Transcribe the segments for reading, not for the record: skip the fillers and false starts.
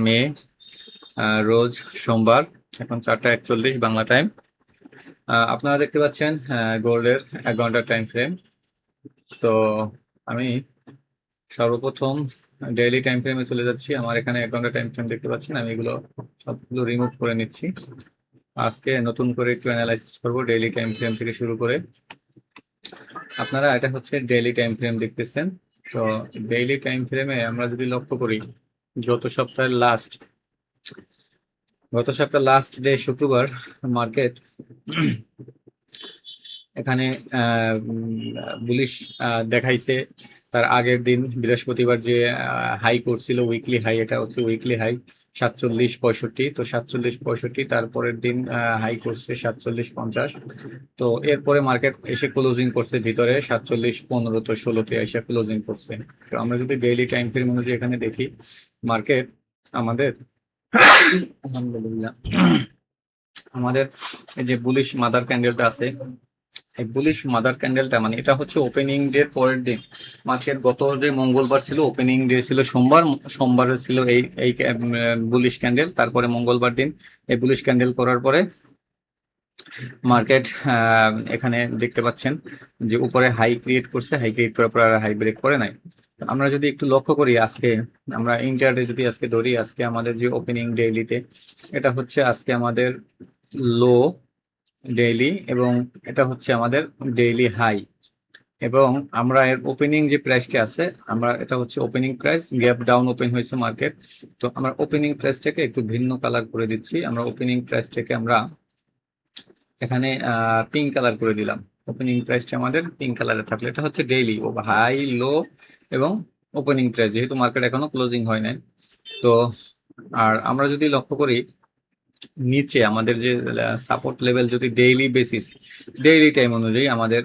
মে রোজ সোমবার, এখন 4টা 41 বাংলা টাইম। আপনারা দেখতে পাচ্ছেন গোল্ডের 1 ঘন্টার টাইম ফ্রেম। তো আমি সর্বপ্রথম ডেইলি টাইম ফ্রেমে চলে যাচ্ছি। আমার এখানে 1 ঘন্টা টাইম ফ্রেম দেখতে পাচ্ছেন, আমি এগুলো সবগুলো রিমুভ করে নিচ্ছি। আজকে নতুন করে একটু অ্যানালাইসিস করবো ডেইলি টাইম ফ্রেম থেকে শুরু করে। আপনারা এটা হচ্ছে ডেইলি টাইম ফ্রেম দেখতেছেন। তো ডেইলি টাইম ফ্রেমে আমরা যদি লক্ষ্য করি, গত সপ্তাহের লাস্ট ডে শুক্রবার মার্কেট এখানে বুলিশ দেখাইছে। তার আগের দিন বৃহস্পতিবার যে হাই করছিল, উইকলি হাই, এটা হচ্ছে উইকলি হাই 47.65। তো 47.65, তারপরের দিন হাই করছে 47.50। তো এরপরে মার্কেট এসে ক্লোজিং করছে ভিতরে 47.15, তো 16তে এসে ক্লোজিং করছে। তো আমরা যদি ডেইলি টাইম ফ্রেম অনুযায়ী এখানে দেখি, মার্কেট আমাদের আলহামদুলিল্লাহ আমাদের এই যে বুলিশ মাদার ক্যান্ডেলটা আছে, এই বুলিশ মাদার ক্যান্ডেলটা মানে এটা হচ্ছে ওপেনিং ডে পরের দিন। মার্কেট গত যে মঙ্গলবার ছিল, ওপেনিং ডে ছিল সোমবারে ছিল এই এই বুলিশ ক্যান্ডেল। তারপরে মঙ্গলবার দিন এই বুলিশ ক্যান্ডেল করার পরে মার্কেট এখানে দেখতে পাচ্ছেন যে উপরে হাই ক্রিয়েট করছে, হাই ক্রিয়েট করার পর আর হাই ব্রেক করে নাই। আমরা যদি একটু লক্ষ্য করি, আজকে আমরা ইন্টারডে যদি আজকে ধরি, আজকে আমাদের যে ওপেনিং ডেইলিতে এটা হচ্ছে আজকে আমাদের লো ডেইলি, এবং এটা হচ্ছে আমাদের ডেইলি হাই। এবং আমরা এর ওপেনিং যে প্রাইসটা আছে, আমরা এটা হচ্ছে opening price, gap down open হয়েছে মার্কেট। তো আমরা ওপেনিং প্রাইসটাকে একটু ভিন্ন কালার করে দিচ্ছি। আমরা ওপেনিং প্রাইসটাকে আমরা এখানে পিঙ্ক কালার করে দিলাম। ওপেনিং প্রাইসটা আমাদের পিঙ্ক কালারে থাকলে এটা হচ্ছে ডেইলি ও হাই, লো এবং ওপেনিং প্রাইস, যেহেতু মার্কেট এখনো ক্লোজিং হয় নাই। তো আর আমরা যদি লক্ষ্য করি নিচে আমাদের যে সাপোর্ট লেভেল, যদি ডেইলি বেসিস ডেইলি টাইম অনুযায়ী আমাদের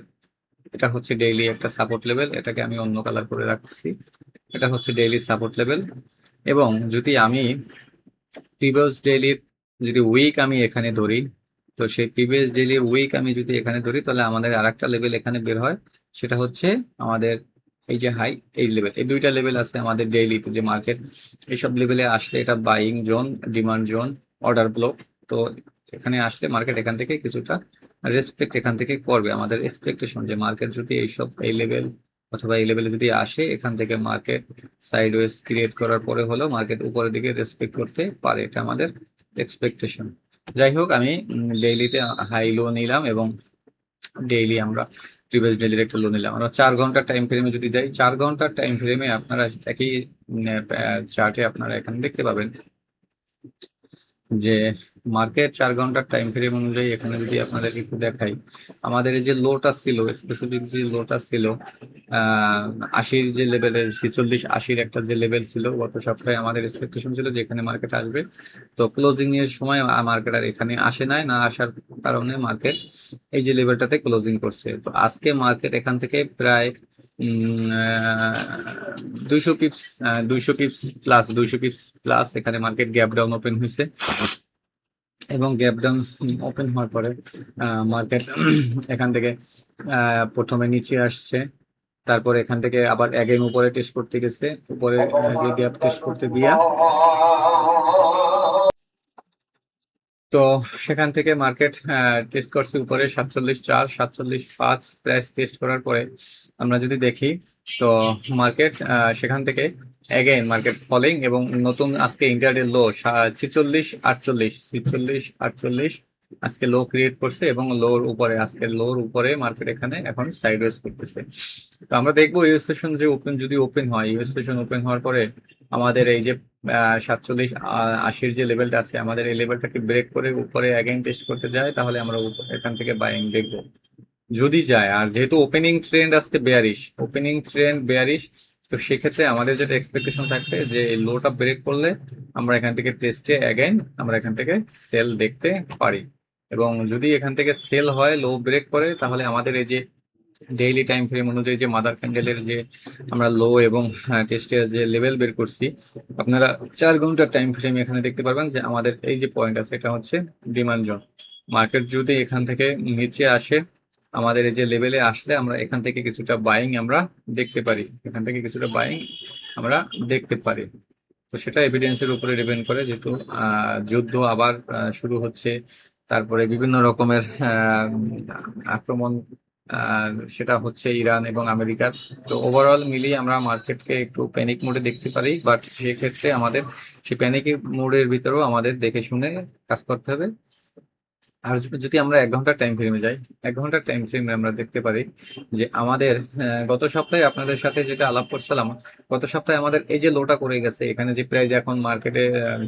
এটা হচ্ছে ডেইলি একটা সাপোর্ট লেভেল, এটাকে আমি অন্য কালার করে রাখছি। এটা হচ্ছে ডেইলি সাপোর্ট লেভেল। এবং যদি আমি প্রিভিয়াস ডেইলির যদি উইক আমি এখানে ধরি, তো সেই প্রিভিয়াস ডেইলির উইক আমি যদি এখানে ধরি, তাহলে আমাদের আরেকটা লেভেল এখানে বের হয়। সেটা হচ্ছে আমাদের এই যে হাই, এই লেভেল, এই দুইটা লেভেল আছে আমাদের ডেইলিতে। যে মার্কেট এইসব লেভেলে আসলে এটা buying zone, demand zone, order block. তো এখানে আসলে মার্কেট এখান থেকে কিছুটা রেসপেক্ট এখান থেকে করবে। আমাদের এক্সপেকটেশন যে মার্কেট যদি এইসব এই লেভেল অথবা এই লেভেলে যদি আসে, এখান থেকে মার্কেট সাইডওয়েজ ক্রিয়েট করার পরে হলেও মার্কেট উপরের দিকে রেসপেক্ট করতে পারে, এটা আমাদের এক্সপেকটেশন। যাই হোক, আমি ডেইলিতে হাই লো নিলাম এবং ডেইলি আমরা প্রিভিয়াস ডেইলির একটা লো নিলাম। আমরা 4 ঘন্টার টাইম ফ্রেমে যদি যাই, 4 ঘন্টার টাইম ফ্রেমে আপনারা একই চার্টে আপনারা এখানে দেখতে পাবেন যে মার্কেট 4 ঘন্টার টাইম ফ্রেম অনুযায়ী এখানে যদি আপনাদের একটু দেখাই, আমাদের এই যে লোটা ছিল, স্পেসিফিক যে লোটা ছিল 80-র যে লেভেলের, 46-80-র একটা যে লেভেল ছিল, গত সপ্তাহে আমাদের এক্সপেকটেশন ছিল যে এখানে মার্কেট আসবে। তো ক্লোজিং এর সময় মার্কেট আর এখানে আসে নাই, না আসার কারণে মার্কেট এই যে লেভেলটাতে ক্লোজিং করছে। তো আজকে মার্কেট এখান থেকে প্রায় 200 পিপস 200 পিপস প্লাস এখানে মার্কেট গ্যাপ ডাউন ওপেন হয়েছে। এবং গ্যাপ ডাউন ওপেন হওয়ার পরে মার্কেট এখান থেকে প্রথমে নিচে আসছে, তারপর এখান থেকে আবার অ্যাগেন উপরে টেস্ট করতে গেছে। উপরে যে গ্যাপ টেস্ট করতে দিয়া, তো সেখান থেকে মার্কেট টেস্ট করছে উপরে 47.4, 47.5 প্রাইস টেস্ট করার পরে আমরা যদি দেখি, তো মার্কেট সেখান থেকে এগেইন মার্কেট ফলিং, এবং নতুন আজকে ইন্টারডে লো 46.48 আজকে লো ক্রিয়েট করছে। এবং আজকে লোর উপরে মার্কেট এখানে এখন সাইডওয়েজ করতেছে। তো আমরা দেখবো ইউএস সেশন যে যদি ওপেন হয়, ইউএস সেশন ওপেন হওয়ার পরে আমাদের এই যে 47-80-র যে লেভেলটা আছে, আমাদের এই লেভেলটাকে ব্রেক করে উপরে অ্যাগেইন টেস্ট করতে যায়, তাহলে আমরা এখান থেকে বাইং দেখবো যদি যায়। আর যেহেতু ওপেনিং ট্রেন্ড বেয়ারিশ, তো সেক্ষেত্রে আমাদের যেটা এক্সপেকটেশন থাকবে যে লোটা ব্রেক করলে আমরা এখান থেকে টেস্টে অ্যাগেইন আমরা এখান থেকে সেল দেখতে পারি। এবং যদি এখান থেকে সেল হয়, লো ব্রেক করে, তাহলে আমাদের এই যে ডেইলি টাইম ফ্রেম অনুযায়ী যে মাদার ক্যান্ডেলের যে আমরা লো এবং টেস্টের যে লেভেল বের করছি, আপনারা 4 ঘন্টার টাইম ফ্রেম এখানে দেখতে পারবেন যে আমাদের এই যে পয়েন্ট আছে, এটা হচ্ছে ডিমান্ড জোন। মার্কেট যদি এখান থেকে নিচে আসে, আমাদের এই যে লেভেলে আসলে আমরা এখান থেকে কিছুটা বাইং আমরা দেখতে পারি, তো সেটা এভিডেন্সের উপরে ডিপেন্ড করে, যেহেতু যুদ্ধ আবার শুরু হচ্ছে, তারপরে বিভিন্ন রকমের আক্রমণ সেটা হচ্ছে ইরান এবং আমেরিকার। তো ওভারঅল মিলিয়ে আমরা মার্কেটকে একটু প্যানিক মোডে দেখতে পারি, বাট সেক্ষেত্রে আমাদের সেই প্যানিক মোডের ভিতরেও আমাদের দেখে শুনে কাজ করতে হবে। আর যদি আমরা 1 ঘন্টার টাইম ফ্রেমে যাই, 1 ঘন্টার টাইম ফ্রেমে আমরা দেখতে পারি যে আমাদের গত সপ্তাহে আপনাদের সাথে যেটা আলাপ করছিলাম, গত সপ্তাহে আমাদের এই যে লোটা করে গেছে, এখানে যে প্রাইস এখন মার্কেটে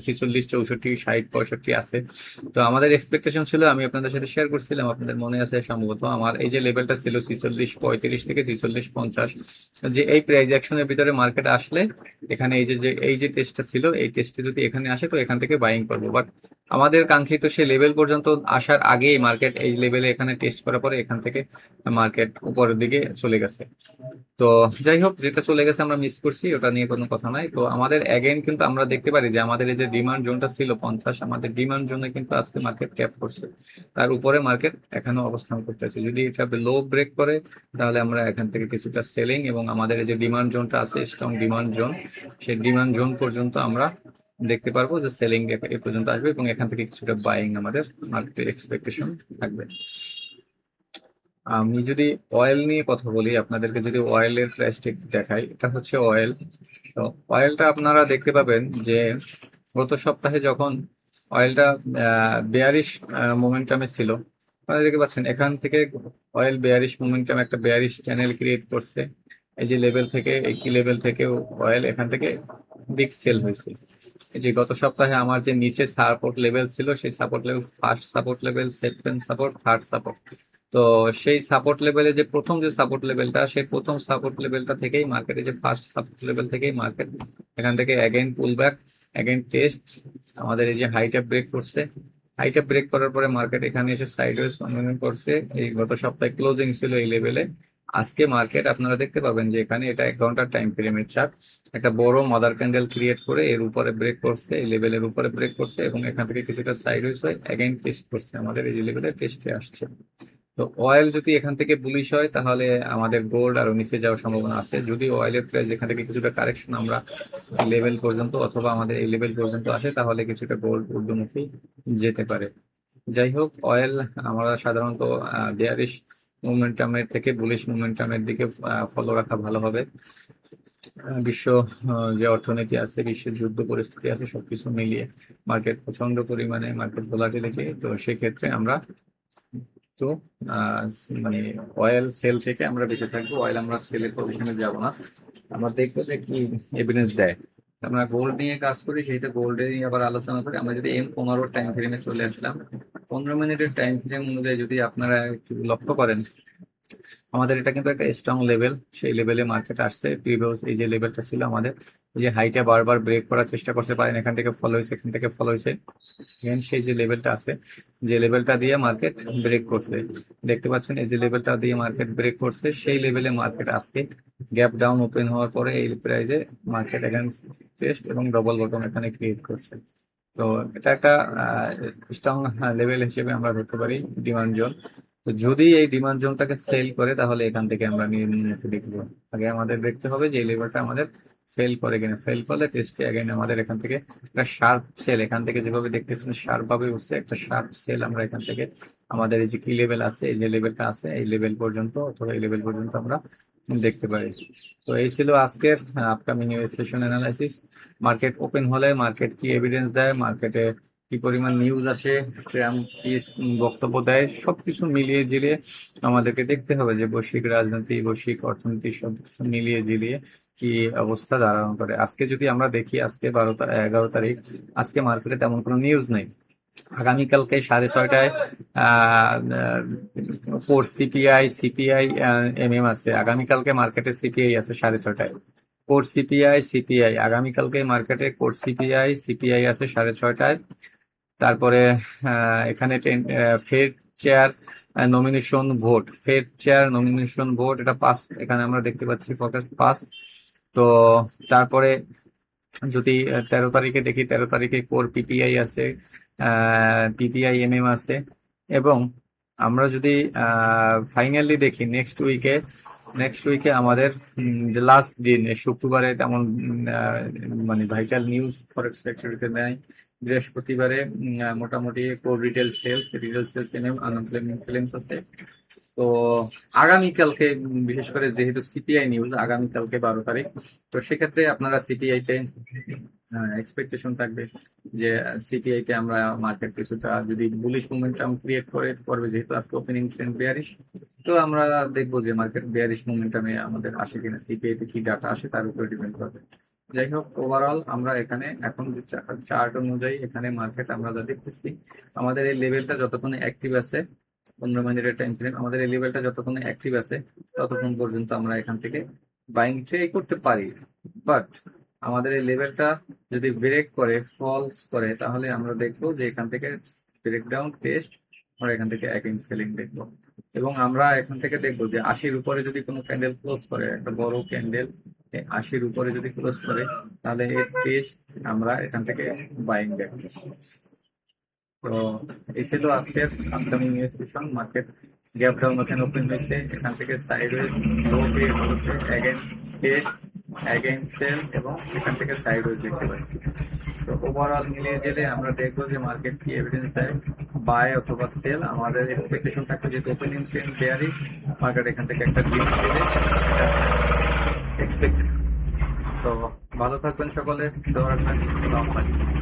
46, 64, 60, 65 আছে। তো আমাদের এক্সপেকটেশন ছিল, আমি আপনাদের সাথে শেয়ার করছিলাম, আপনাদের মনে আছে সম্ভবত, আমার এই যে লেভেলটা ছিল 46, 35 থেকে 46, 50, যে এই প্রাইস অ্যাকশনের ভিতরে মার্কেট আসলে এখানে এই যে টেস্টটা ছিল, এই টেস্টে যদি এখানে আসে তো এখান থেকে বাইং করবো। বাট আমাদের কাঙ্ক্ষিত সেই লেভেল পর্যন্ত আসার আগেই মার্কেট এই লেভেলে এখানে টেস্ট করার পরে এখান থেকে মার্কেট উপরের দিকে চলে গেছে। তো যাই হোক, যেটা চলে গেছে আমরা মিস করছি, ওটা নিয়ে কোনো কথা নাই। তো আমাদের অ্যাগেন কিন্তু আমরা দেখতে পারি যে আমাদের এই যে ডিমান্ড জোনটা ছিল 50, আমাদের ডিমান্ড জোনে কিন্তু আজকে মার্কেট ক্যাপ করছে, তার উপরে মার্কেট এখনো অবস্থান করতেছে। যদি এটা লো ব্রেক করে তাহলে আমরা এখান থেকে কিছুটা সেলিং, এবং আমাদের এই যে ডিমান্ড জোনটা আছে, স্ট্রং ডিমান্ড জোন, সেই ডিমান্ড জোন পর্যন্ত আমরা দেখতে পারবো যে সেলিং এ পর্যন্ত আসবে, এবং এখান থেকে কিছুটা বাইং আমাদের মার্কেটের এক্সপেকটেশন থাকবে। আমি যদি অয়েল নিয়ে কথা বলি, আপনাদেরকে যদি অয়েলের প্রাইসটা একটু দেখাই, এটা হচ্ছে অয়েল। তো অয়েলটা আপনারা দেখতে পাবেন যে গত সপ্তাহে যখন অয়েলটা বেয়ারিশ মোমেন্টামে ছিল, আপনারা দেখতে পাচ্ছেন এখান থেকে অয়েল বেয়ারিশ মোমেন্টাম, একটা বেয়ারিশ চ্যানেল ক্রিয়েট করছে। এই যে লেভেল থেকে, এই কি লেভেল থেকে অয়েল এখান থেকে বিগ সেল হয়েছে। এই যে গত সপ্তাহে আমার যে নিচে সাপোর্ট লেভেল ছিল, সেই support level, first support level, second support, third support. তো সেই সাপোর্ট লেভেলে যে প্রথম যে সাপোর্ট লেভেলটা, সেই প্রথম সাপোর্ট লেভেলটা থেকেই মার্কেটে, যে ফার্স্ট সাপোর্ট লেভেল থেকেই মার্কেট এখান থেকে অ্যাগেন পুল ব্যাক, অ্যাগেন টেস্ট, আমাদের এই যে হাইটা ব্রেক করছে। হাইটা ব্রেক করার পরে মার্কেট এখানে এসে সাইডওয়েজ কন্টিনিউ করছে। এই গত সপ্তাহে ক্লোজিং ছিল এই লেভেলে। আজকে মার্কেট আপনারা দেখতে পাবেন যে এখানে এটা 1 ঘন্টার টাইম ফ্রেমের চার্ট, একটা বড় মাদার ক্যান্ডেল ক্রিয়েট করে এর উপরে ব্রেক করছে, এই লেভেলের উপরে ব্রেক করছে, এবং এখান থেকে কিছুটা সাইডওয়েজ হয়ে অ্যাগেন টেস্ট করছে, আমাদের এই যে লেভেলে টেস্টে আসছে। তো অয়েল যদি এখান থেকে বুলিশ হয় তাহলে আমাদের গোল্ড আরো নিচে যাওয়ার সম্ভাবনা আছে। যদি অয়েলের প্রাইস এখান থেকে কিছুটা কারেকশন আমরা লেভেল পর্যন্ত অথবা আমাদের এই লেভেল পর্যন্ত আসে, তাহলে কিছুটা গোল্ড ঊর্ধ্বমুখী যেতে পারে। যাই হোক, অয়েল আমরা সাধারণত বেয়ারিশ মোমেন্টামের থেকে বুলিশ মোমেন্টামের দিকে ফলো রাখা ভালো হবে। বিশ্ব যে অর্থনীতি আছে, বিশ্বের যুদ্ধ পরিস্থিতি আছে, সবকিছু মিলিয়ে মার্কেট প্রচন্ড পরিমাণে মার্কেট ভোলাটিলিটি। তো সেক্ষেত্রে আমরা তো মানে অয়েল সেল থেকে আমরা বেঁচে থাকবো, অয়েল আমরা সেলের পজিশনে যাব না। আমরা দেখবো যে কি এভিডেন্স দেয়। আমরা গোল্ড নিয়ে কাজ করি, সেইটা গোল্ডে নিয়ে আবার আলোচনা করি। আমরা যদি M15 টাইম ফ্রেমে চলে আসলাম, 15 মিনিটের টাইম ফ্রেম অনুযায়ী যদি আপনারা একটু লক্ষ্য করেন, আমাদের এটা কিন্তু একটা স্ট্রং লেভেল, সেই লেভেলে মার্কেট আসছে। প্রিভিয়াস এই যে লেভেলটা ছিল আমাদের, এই যে হাইটা বারবার ব্রেক করার চেষ্টা করতে পারেন, এখান থেকে ফলো হয়েছে, এখান থেকে ফলো হয়েছে, সেই যে লেভেলটা আছে, যে লেভেলটা দিয়ে মার্কেট ব্রেক করছে, দেখতে পাচ্ছেন এই যে লেভেলটা দিয়ে মার্কেট ব্রেক করছে, সেই লেভেলে মার্কেট আজকে গ্যাপ ডাউন ওপেন হওয়ার পরে এই প্রাইসে মার্কেট এখানে টেস্ট এবং ডবল বটম এখানে ক্রিয়েট করছে। তো এটা একটা স্ট্রং লেভেল হিসেবে আমরা ধরতে পারি ডিমান্ড জোন। তো যদি এই ডিমান্ড জোনটাকে ফেল করে তাহলে এখান থেকে আমরা নিম্নমুখী দেখবো। আগে আমাদের দেখতে হবে যে এই লেভেলটা আমাদের ফেল করে কিনা। ফেল করলে টেস্টে অ্যাগেন আমাদের এখান থেকে একটা শার্প সেল, এখান থেকে যেভাবে দেখতেছেন শার্প ভাবে উঠছে, একটা শার্প সেল আমরা এখান থেকে আমাদের এই যে কি লেভেল আছে, এই যে লেভেলটা আছে, এই লেভেল পর্যন্ত অথবা এই লেভেল পর্যন্ত আমরা দেখতে পারি। তো এই ছিল আজকের upcoming session analysis. Market open হলে মার্কেট কি এভিডেন্স দেয়, মার্কেটে কি পরিমাণ নিউজ আসে, ট্রাম্প কি বক্তব্য দেয়, সবকিছু মিলিয়ে জিলিয়ে আমাদেরকে দেখতে হবে যে বৈশ্বিক রাজনীতি, বৈশ্বিক অর্থনীতি সবকিছু মিলিয়ে জিলিয়ে কি অবস্থা ধারণ করে। আজকে যদি আমরা দেখি, আজকে 11 তারিখ, আজকে মার্কেটে তেমন কোনো নিউজ নেই। আগামীকালকে 6:30টায় কোর সিপিআই MM আছে। আগামীকালকে মার্কেটে সিপিআই আছে 6:30টায়। কোর সিপিআই আগামীকালকে মার্কেটে কোর সিপিআই আছে 6:30টায়। তারপরে এখানে ফেড চেয়ার নমিনেশন ভোট, এটা পাস, এখানে আমরা দেখতে পাচ্ছি ফোকাস পাস। তো তারপরে যদি 13 তারিখে দেখি, 13 তারিখে কোর পিপিআই আছে, MM আছে। এবং আমরা যদি ফাইনালি দেখি নেক্সট উইকে নেক্সট উইকে আমাদের যে লাস্ট দিন শুক্রবারে তেমন মানে ভাইটাল নিউজ ফরেক্স ফ্যাক্টরিতে নেয়। বৃহস্পতিবারে মোটামুটি কোর রিটেল সেলস এনে আনএমপ্লয়মেন্ট ক্লেমস আছে। তো আগামীকালকে বিশেষ করে যেহেতু সিপিআই নিউজ আগামীকালকে 12 তারিখ, তো সেক্ষেত্রে আপনারা সিপিআই তে এক্সপেকটেশন থাকবে যে সিপিআই তে আমরা মার্কেট কিছুটা যদি বুলিশ মোমেন্টাম ক্রিয়েট করে করবে, যেহেতু আজকে ওপেনিং ট্রেন্ড বেয়ারিশ, তো আমরা দেখবো যে মার্কেট বেয়ারিশ মোমেন্টামে আমাদের আসে কিনা, সিপিআই তে কি ডাটা আসে তার উপরে ডিপেন্ড করবে। যাই হোক, ওভারঅল আমরা এখানে এখন যে চার্ট অনুযায়ী এখানে মার্কেট আমরা যা দেখতেছি, আমাদের এই লেভেলটা যতক্ষণ অ্যাক্টিভ আছে, 15 মিনিটের টাইম ফ্রেম, আমাদের এই লেভেলটা যতক্ষণ অ্যাক্টিভ আছে ততক্ষণ পর্যন্ত আমরা এখান থেকে বাইং ট্রাই করতে পারি। বাট আমাদের এই লেভেলটা যদি ব্রেক করে ফলস করে, তাহলে আমরা দেখবো যে এখান থেকে ব্রেকডাউন টেস্ট, আমরা এখান থেকে অ্যাগেইন সেলিং দেখবো। এবং আমরা এখান থেকে দেখবো যে 80-র উপরে যদি কোনো ক্যান্ডেল ক্লোজ করে, একটা বড় ক্যান্ডেল 80-র উপরে যদি ক্লোজ করে, তাহলে এর টেস্ট আমরা এখান থেকে বাইং দেখবো। তো এই ছিল আজকের upcoming news session. Market gap down ওখানে ওপেন হয়েছে, এখান থেকে সাইডওয়েজ লো ক্রিয়েট হচ্ছে, অ্যাগেইন সেল, এবং এখান থেকে সাইডওয়েজ দেখতে পাচ্ছি। তো ওভারঅল মিলিয়ে গেলে আমরা দেখবো যে মার্কেট কি এভিডেন্স দেয়, বাই অথবা সেল। আমাদের এক্সপেকটেশন থাকবে যে ওপেনিং ট্রেন্ড বেয়ারিশ, মার্কেট এখান থেকে একটা ডিপ দেবে, এক্সপেক্টেশন। তো ভালো থাকবেন সকলে, দোয়া রাখবেন। আসসালামু আলাইকুম।